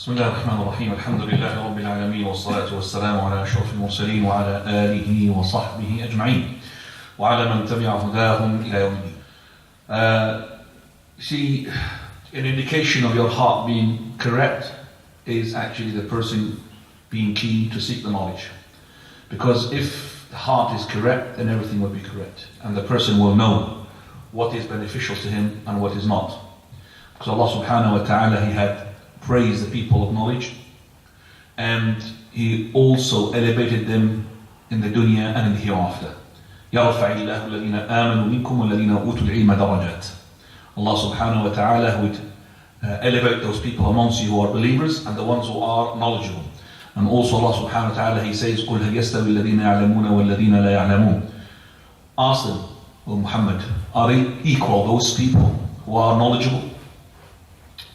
بسم الله الرحمن الرحيم الحمد لله رب العالمين والصلاة والسلام على أشرف المرسلين وعلى آله وصحبه أجمعين وعلى من تبع هداهم إلى يوم الدين. See, an indication of your heart being correct is actually the person being keen to seek the knowledge. Because if the heart is correct, then everything will be correct. And the person will know what is beneficial to him and what is not. Because Allah subhanahu wa ta'ala, He had praised the people of knowledge, and He also elevated them in the dunya and in the hereafter. يَرْفَعِ اللَّهُ الَّذِينَ آمَنُوا مِنْكُمْ وَالَّذِينَ أُوتُوا الْعِلْمَ دَرَجَاتٍ. Allah subhanahu wa ta'ala would elevate those people amongst you who are believers and the ones who are knowledgeable. And also Allah subhanahu wa ta'ala, He says, قُلْ هَلْ يَسْتَوِي الَّذِينَ يَعْلَمُونَ وَالَّذِينَ لَا يَعْلَمُونَ. Ask them, O Muhammad, are they equal, those people who are knowledgeable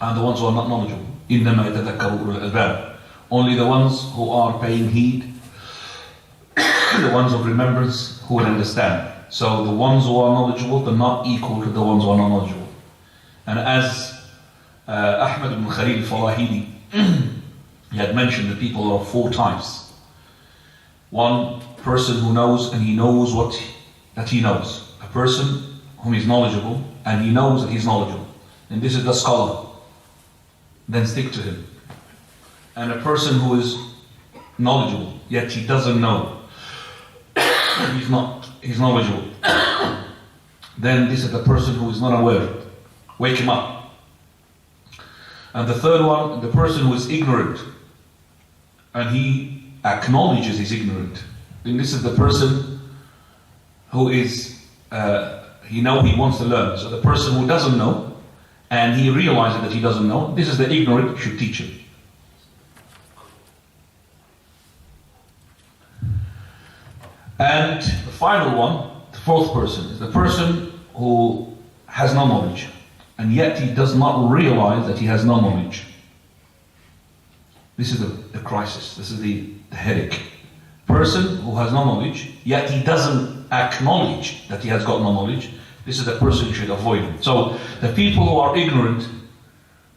and the ones who are not knowledgeable? إِنَّمَا يَتَذَكَّرُ أُولُو الْأَلْبَابِ. Only the ones who are paying heed, the ones of remembrance who will understand. So the ones who are knowledgeable, they're not equal to the ones who are not knowledgeable. And as Ahmad ibn Khalil Farahidi, he had mentioned that people are of four types. One person who knows and he knows that he knows. A person whom is knowledgeable and he knows that he's knowledgeable. And this is the scholar. Then stick to him. And a person who is knowledgeable, yet he doesn't know. He's knowledgeable. Then this is the person who is not aware. Wake him up. And the third one, the person who is ignorant, and he acknowledges he's ignorant. Then this is the person who is, he wants to learn. So the person who doesn't know, and he realizes that he doesn't know, this is the ignorant, you should teach him. And the final one, the fourth person, is the person who has no knowledge, and yet he does not realize that he has no knowledge. This is the crisis, this is the headache. Person who has no knowledge, yet he doesn't acknowledge that he has got no knowledge. This is the person you should avoid. So the people who are ignorant,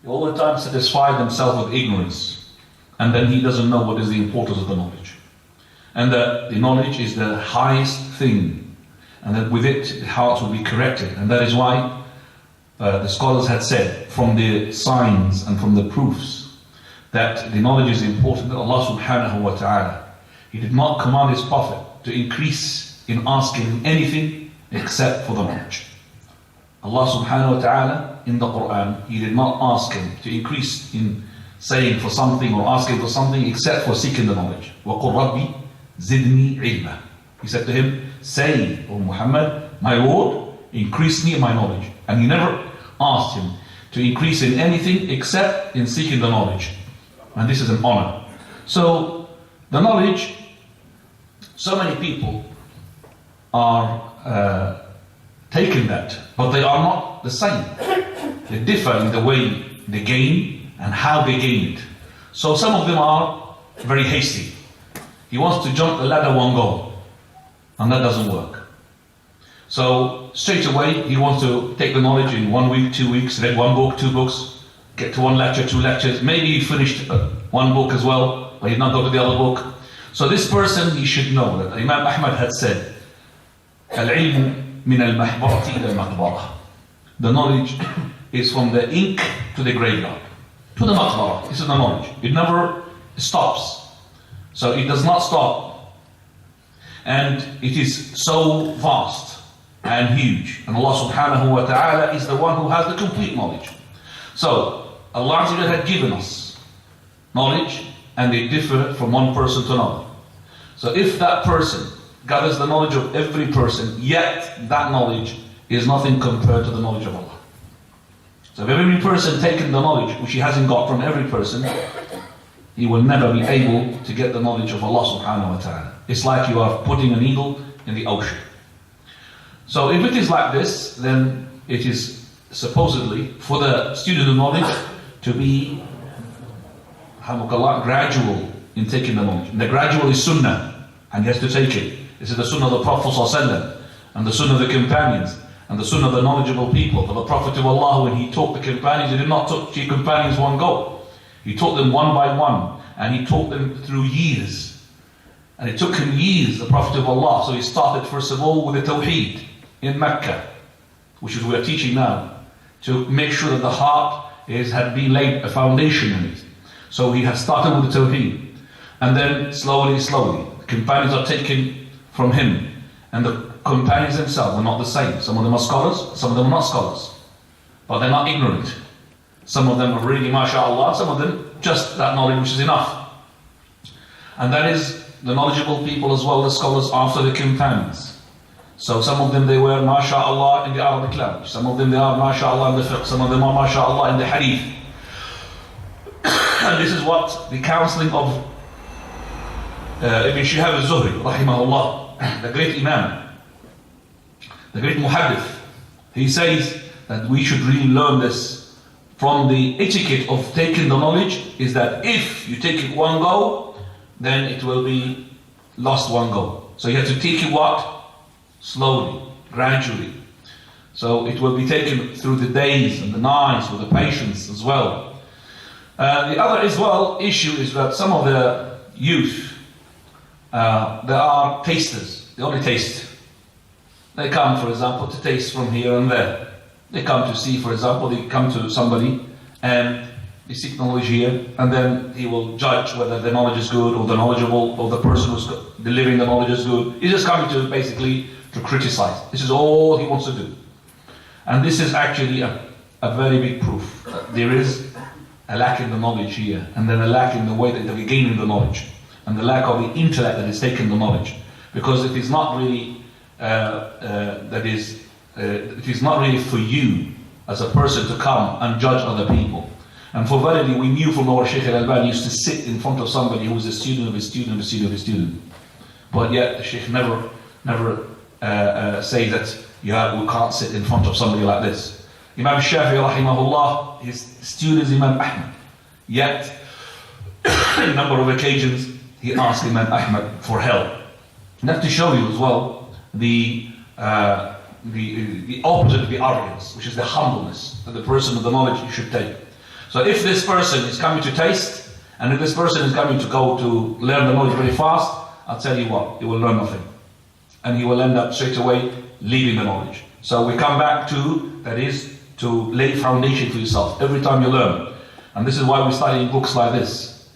they all the time satisfy themselves with ignorance, and then he doesn't know what is the importance of the knowledge. And the knowledge is the highest thing, and that with it the hearts will be corrected. And that is why the scholars had said, from the signs and from the proofs that the knowledge is important, that Allah subhanahu wa ta'ala, He did not command His Prophet to increase in asking anything except for the knowledge. Allah subhanahu wa ta'ala in the Quran, He did not ask him to increase in saying for something or asking for something except for seeking the knowledge. وَقُلْ رَبِّ زِدْنِي عِلْمًا. He said to him, say, O Muhammad, my Lord, increase me in my knowledge. And He never asked him to increase in anything except in seeking the knowledge. And this is an honor. So the knowledge, so many people are taking that, but they are not the same. They differ in the way they gain and how they gain it. So some of them are very hasty. He wants to jump the ladder one go, and that doesn't work. So straight away he wants to take the knowledge in 1 week, 2 weeks, read one book, 2 books, get to one lecture, 2 lectures. Maybe he finished one book as well, but he's not got to the other book. So this person, he should know that Imam Ahmad had said, العلم من المحبرة إلى المقبرة. The knowledge is from the ink to the graveyard, to the maqbara. This is the knowledge. It never stops. So it does not stop. And it is so vast and huge. And Allah subhanahu wa ta'ala is the one who has the complete knowledge. So Allah had given us knowledge, and they differ from one person to another. So if that person gathers the knowledge of every person, yet that knowledge is nothing compared to the knowledge of Allah. So if every person taken the knowledge which he hasn't got from every person, he will never be able to get the knowledge of Allah subhanahu wa ta'ala. It's like you are putting a needle in the ocean. So if it is like this, then it is supposedly for the student of knowledge to be gradual in taking the knowledge. And the gradual is sunnah, and he has to take it. This is the sunnah of the Prophet ﷺ, and the sunnah of the companions, and the sunnah of the knowledgeable people. For the Prophet of Allah, when he taught the companions, he did not teach companions one go. He taught them one by one, and he taught them through years. And it took him years, the Prophet of Allah. So he started first of all with the Tawheed in Mecca, which is what we're teaching now, to make sure that the heart had been laid a foundation in it. So he had started with the Tawheed. And then slowly, the companions are taken from him. And the companions themselves are not the same. Some of them are scholars, some of them are not scholars. But they're not ignorant. Some of them are really, mashallah, some of them just that knowledge which is enough. And that is the knowledgeable people as well, the scholars after the companions. So some of them they were, mashallah, in the Arabic language. Some of them they are, mashallah, in the fiqh. Some of them are, mashallah, in the hadith. And this is what the counseling of Ibn Suhaib al-Zuhri, rahimahullah, the great Imam, the great muhaddith, he says that we should really learn this from the etiquette of taking the knowledge, is that if you take it one go, then it will be lost one go. So you have to take it what? Slowly, gradually. So it will be taken through the days and the nights with the patience as well. The other as well issue is that some of the youth, they are tasters. They only taste. They come, for example, to taste from here and there. They come to see, for example, they come to somebody and they seek knowledge here, and then he will judge whether the knowledge is good or the knowledgeable or the person who's delivering the knowledge is good. He's just coming to basically to criticize. This is all he wants to do. And this is actually a very big proof that there is a lack in the knowledge here, and then a lack in the way that we're gaining the knowledge, and the lack of the intellect that is taking the knowledge. Because it is not really it is not really for you as a person to come and judge other people. And for verily, we knew from our Shaykh al-Albani used to sit in front of somebody who was a student of a student of a student of a student. But yet the Shaykh never say that we can't sit in front of somebody like this. Imam Shafi'i rahimahullah, his student is Imam Ahmad. Yet, on a number of occasions, he asked Imam Ahmad for help. And that's to show you as well the opposite of the arrogance, which is the humbleness that the person of the knowledge should take. So if this person is coming to taste, and if this person is coming to go to learn the knowledge very fast, I'll tell you what, he will learn nothing. And he will end up straight away leaving the knowledge. So we come back to, that is, to lay foundation for yourself every time you learn. And this is why we're studying books like this.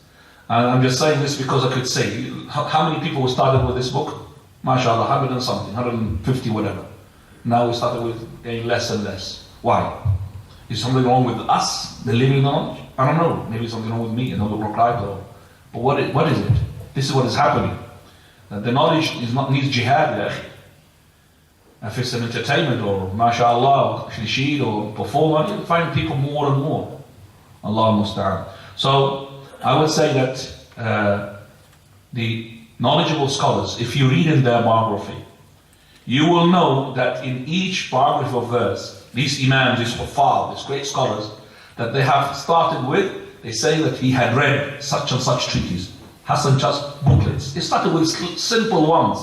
And I'm just saying this because I could say, how many people started with this book? MashaAllah, 100 and something, 150, whatever. Now we started with getting less and less. Why? Is something wrong with us, the living knowledge? I don't know. Maybe something wrong with me, and don't look right. But what is it? This is what is happening. That the knowledge needs jihad. If it's an entertainment or mashallah, or nasheed or performer, you find people more and more. Allah musta'an. So I would say that the knowledgeable scholars, if you read in their biography, you will know that in each biography of theirs, these imams, these huffaz, these great scholars, that they have started with, they say that he had read such and such treatises, Hassan just booklets. They started with simple ones,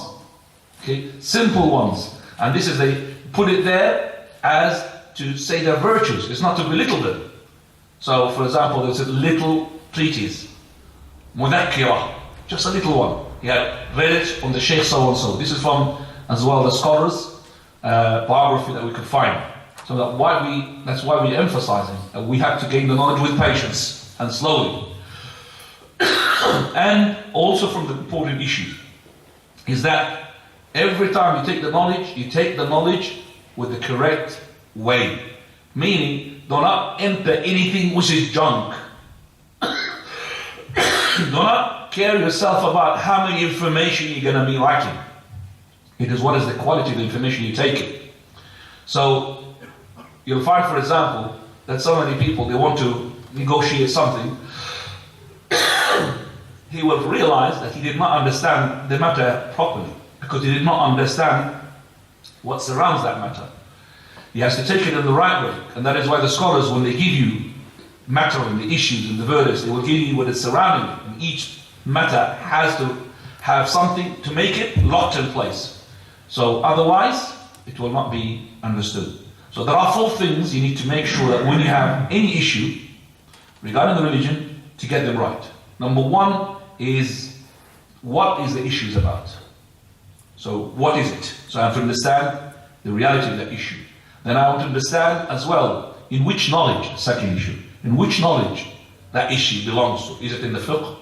okay, simple ones. And this is, they put it there as to say their virtues. It's not to belittle them. So, for example, there's a little treatise, Mudakkirah, just a little one. He had read it from the Sheikh so and so. This is from, as well, the scholars' biography that we could find. So that's why we're emphasizing that we have to gain the knowledge with patience and slowly. And also from the important issue is that every time you take the knowledge with the correct way. Meaning, do not enter anything which is junk. Do not care yourself about how many information you're going to be lacking. It is what is the quality of the information you take. So, you'll find, for example, that so many people, they want to negotiate something. He will realize that he did not understand the matter properly, because he did not understand what surrounds that matter. He has to take it in the right way, and that is why the scholars, when they give you matter and the issues and the verdicts, they will give you what is surrounding it. And each matter has to have something to make it locked in place. So otherwise, it will not be understood. So there are 4 things you need to make sure that when you have any issue regarding the religion, to get them right. Number one is, what is the issue about? So what is it? So I have to understand the reality of that issue. Then I want to understand as well, in which knowledge, second issue, in which knowledge that issue belongs to. Is it in the fiqh?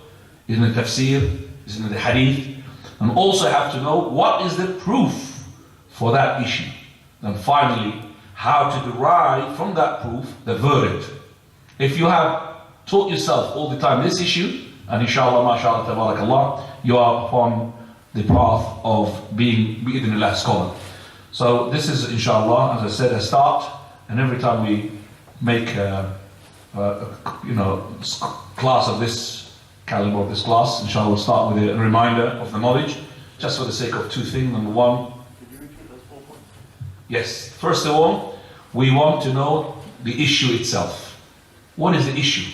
Is it in the tafsir? Is it in the hadith? And also have to know what is the proof for that issue. And finally, how to derive from that proof the verdict. If you have taught yourself all the time this issue, and inshallah, mashallah, tabarakallah, you are upon the path of being bi'idhnillah scholar. So this is inshallah, as I said, a start, and every time we make class of this caliber of this class, inshallah we'll start with a reminder of the knowledge, just for the sake of two things. Number one, yes, first of all, we want to know the issue itself. What is the issue?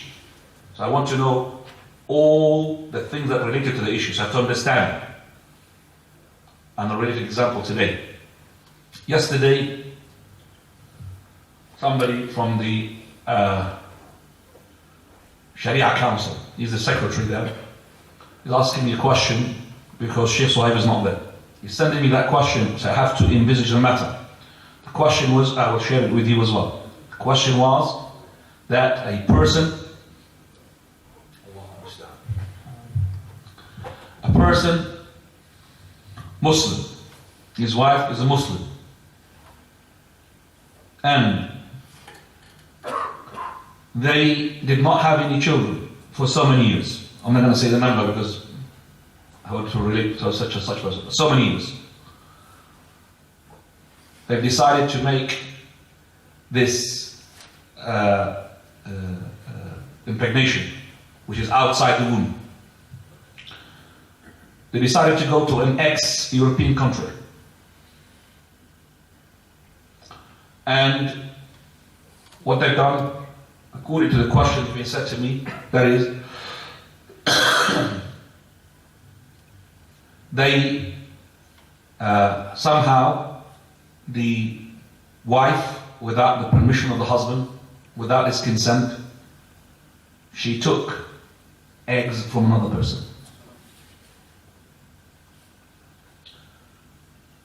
So I want to know all the things that are related to the issue, so I have to understand. And I'll read an example today. Yesterday, somebody from the Sharia Council, he's the secretary there, is asking me a question because Sheikh Suhaib is not there. He's sending me that question, so I have to envisage the matter. The question was, I will share it with you as well. The question was that a person, Muslim, his wife is a Muslim, and they did not have any children for so many years. I'm not going to say the number because I want to relate to such and such person. So many years. They've decided to make this impregnation, which is outside the womb. They decided to go to an ex-European country. And what they've done, according to the question that's been said to me, that is, they somehow, the wife, without the permission of the husband, without his consent, she took eggs from another person.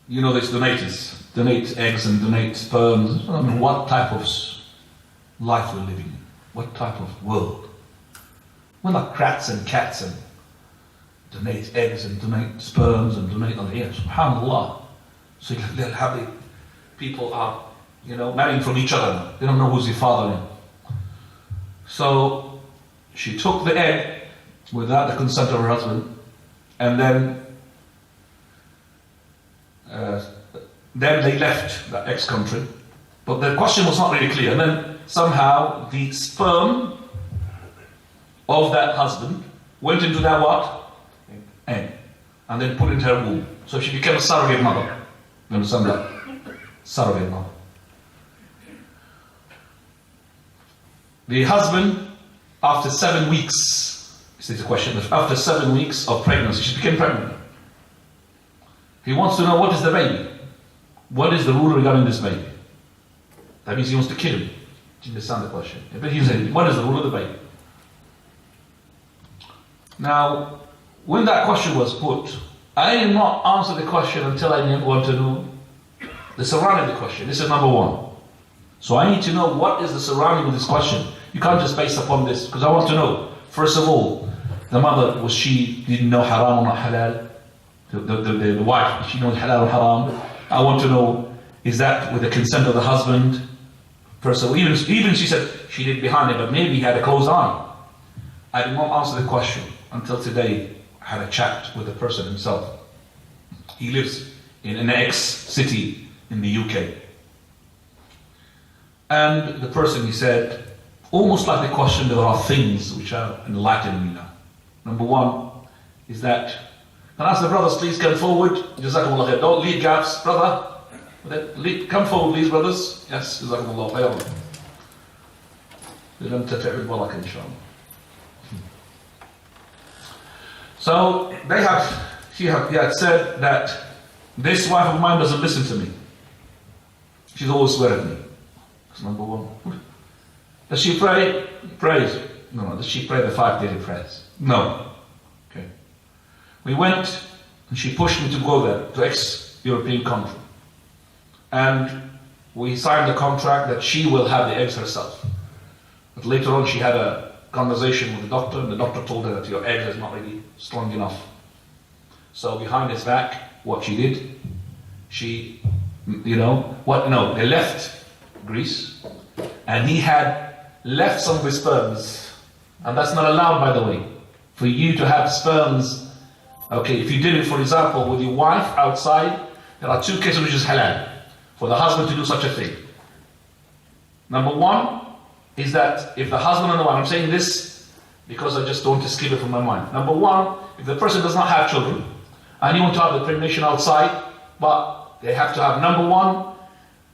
You know, there's donators, donate eggs and donate sperms. I mean, what type of life we're living in? What type of world? We're like rats and cats and donate eggs and donate sperms and donate other eggs. SubhanAllah. So they'll have the people are, marrying from each other now. They don't know who's the father now. So she took the egg without the consent of her husband, and then they left that ex-country. But the question was not really clear. And then somehow the sperm of that husband went into that what? Egg. And then put into her womb. So she became a surrogate mother. You understand that? Surrogate mother. The husband, after 7 weeks, this is the question, after 7 weeks of pregnancy, she became pregnant. He wants to know, what is the baby? What is the rule regarding this baby? That means he wants to kill him. Do you understand the question? But he said, what is the rule of the baby? Now, when that question was put, I did not answer the question until I didn't want to know the surrounding of the question. This is number one. So I need to know what is the surrounding of this question. You can't just base upon this, because I want to know, first of all, the mother, didn't know haram or not halal? The wife, she knows halal or haram? I want to know, is that with the consent of the husband? First of all, even she said she did behind it, but maybe he had a closed eye. I did not answer the question until today. I had a chat with the person himself. He lives in an ex-city in the UK. And the person, he said, almost like the question, there are things which are enlightening me now. Number one is that, can I ask the brothers, please come forward? Jazakumullah khair. Don't leave gaps, brother. Come forward, please, brothers. Yes, Jazakumullah khair. لم تتعب البركة إن شاء الله. So he had said that this wife of mine doesn't listen to me. She's always swearing at me. That's number one. Does she pray? Prays. No. Does she pray the 5 daily prayers? No. Okay. We went, and she pushed me to go there, to ex-European country. And we signed the contract that she will have the eggs herself. But later on she had a conversation with the doctor, and the doctor told her that your egg is not really strong enough. So behind his back, what she did, they left Greece, and he had left some of his sperms, and that's not allowed, by the way, for you to have sperms. Okay, if you did it, for example, with your wife outside, there are 2 cases which is halal for the husband to do such a thing. Number 1 is that if the husband and the wife, I'm saying this because I just don't want to skip it from my mind. Number 1, if the person does not have children, and you want to have the impregnation outside, but they have to have, number 1,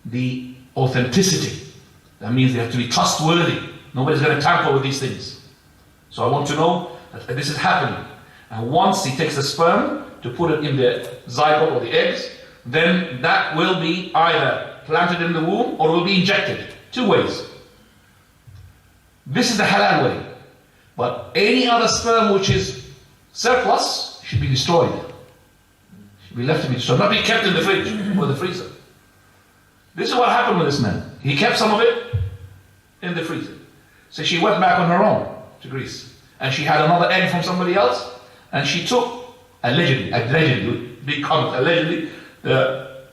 the authenticity. That means they have to be trustworthy. Nobody's going to tamper with these things. So I want to know that this is happening. And once he takes the sperm to put it in the zygote or the eggs, then that will be either planted in the womb or will be injected. 2 ways. This is the halal way. But any other sperm which is surplus should be destroyed. Should be left to be destroyed. Not be kept in the fridge or the freezer. This is what happened with this man. He kept some of it in the freezer. So she went back on her own to Greece. And she had another egg from somebody else. And she took, allegedly, big comment, allegedly, the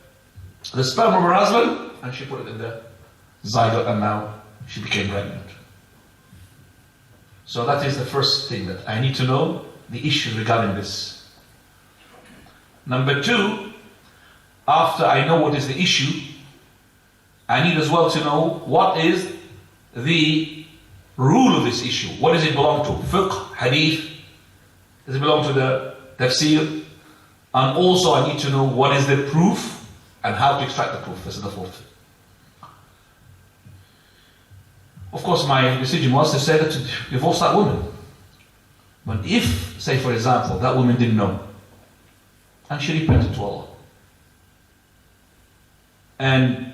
sperm of her husband, and she put it in the zygote, and now she became pregnant. So that is the first thing that I need to know, the issue regarding this. Number 2, after I know what is the issue, I need as well to know what is the rule of this issue. What does it belong to? Fiqh, hadith? Does it belong to the tafsir? And also I need to know what is the proof and how to extract the proof. This is the 4th. Of course, my decision was to say that to divorce that woman. But if, say for example, that woman didn't know, and she repented to Allah, and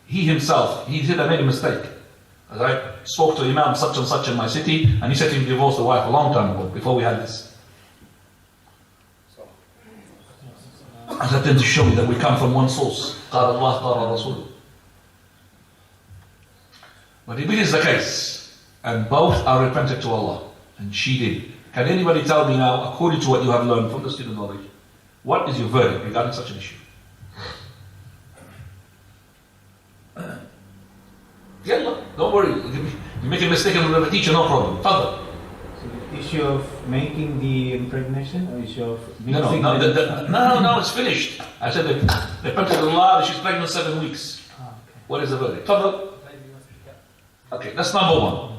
he himself, he said, I made a mistake. As I spoke to Imam such and such in my city, and he said to him, divorce the wife a long time ago, before we had this. And that tends to show me that we come from one source. قال الله قال رسول. But if it is the case, and both are repentant to Allah, and she did, can anybody tell me now, according to what you have learned from the student knowledge, what is your verdict regarding such an issue? Yeah, don't worry. You make a mistake and we'll teach you, no problem. Further. So the issue of making the impregnation, or issue of No, it's finished. I said they put it in law, she's pregnant 7 weeks. Okay. What is the verdict? Further. Okay, that's number 1.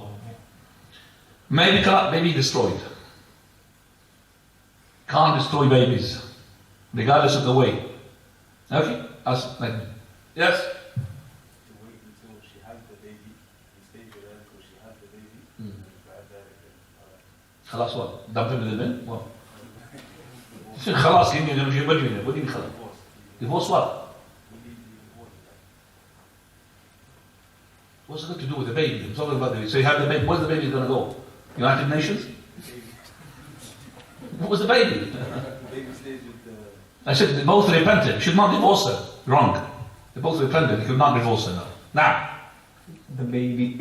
Maybe cannot be destroyed. Can't destroy babies, regardless of the way. Okay? Yes? خلاص what? Dump him in the bin? What? خلاص, what do you mean خلاص? Divorce what? What's it got to do with the baby? I'm talking about the baby. So you have the baby, where's the baby going to go? United Nations? What was the baby? I said they both repented. You should not divorce her. Wrong. They both repented. You could not divorce her now. Now. The baby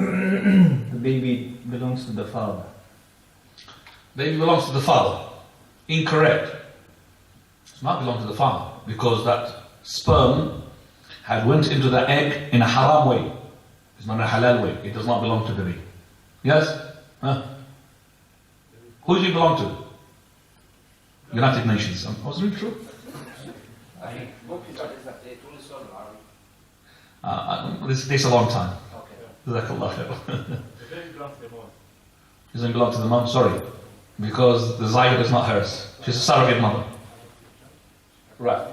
belongs to the father. Baby belongs to the father. Incorrect. It does not belong to the father, because that sperm had went into the egg in a haram way. It's not a halal way. It does not belong to the baby. Yes? Huh? Who does it belong to? United Nations. Was it true? This takes a long time. Jazakallah khair. Doesn't belong to the mom, sorry. Because the zygote is not hers. She's a surrogate mother. Right.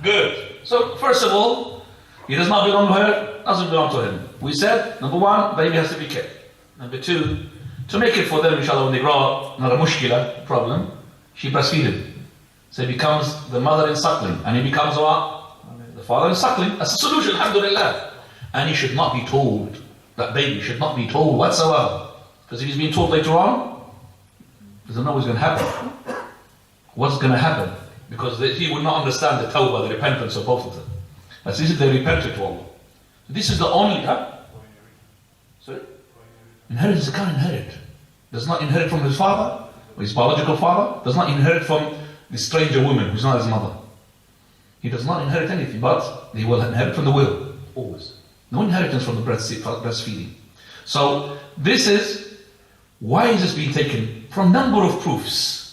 Good. So, first of all, he does not belong to her, doesn't belong to him. We said, number 1, baby has to be kept. Number 2, to make it for them, inshallah, when they grow up, not a mushkila, problem, she breastfeeded. So he becomes the mother in suckling. And he becomes what? The father in suckling. That's the solution, alhamdulillah. And he should not be told, that baby should not be told whatsoever. Because if he's being told later on, he doesn't know what's going to happen. What's going to happen? Because he will not understand the tawbah, the repentance of both of them. As this is they repented to Allah. This is the only, sorry? Inheritance, he can't inherit. Does not inherit from his father, or his biological father, does not inherit from the stranger woman who's not his mother. He does not inherit anything, but he will inherit from the will, always. No inheritance from the breastfeeding. So, this is, why is this being taken? From number of proofs.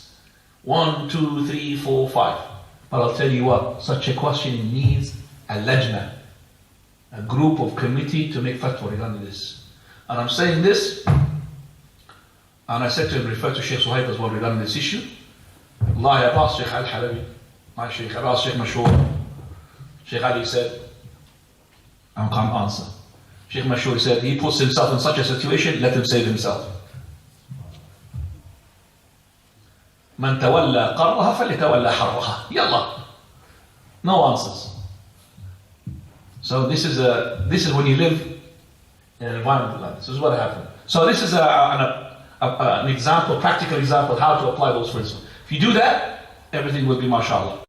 1, 2, 3, 4, 5. But I'll tell you what, such a question needs a lajna, a group of committee to make fatwa regarding this. And I'm saying this, and I said to him, refer to Sheikh Suhaib as well regarding this issue. Allah, I've asked Sheikh Al-Halabi, my Sheikh, I've asked Sheikh Mashur. Sheikh Ali said, I can't answer. Sheikh Mashur said, he puts himself in such a situation, let him save himself. من تولى قرها فليتولى حرها. Yallah. No answers. So this is when you live in an environment like this. This is what happened. So this is an example, practical example, how to apply those principles. If you do that, everything will be mashallah.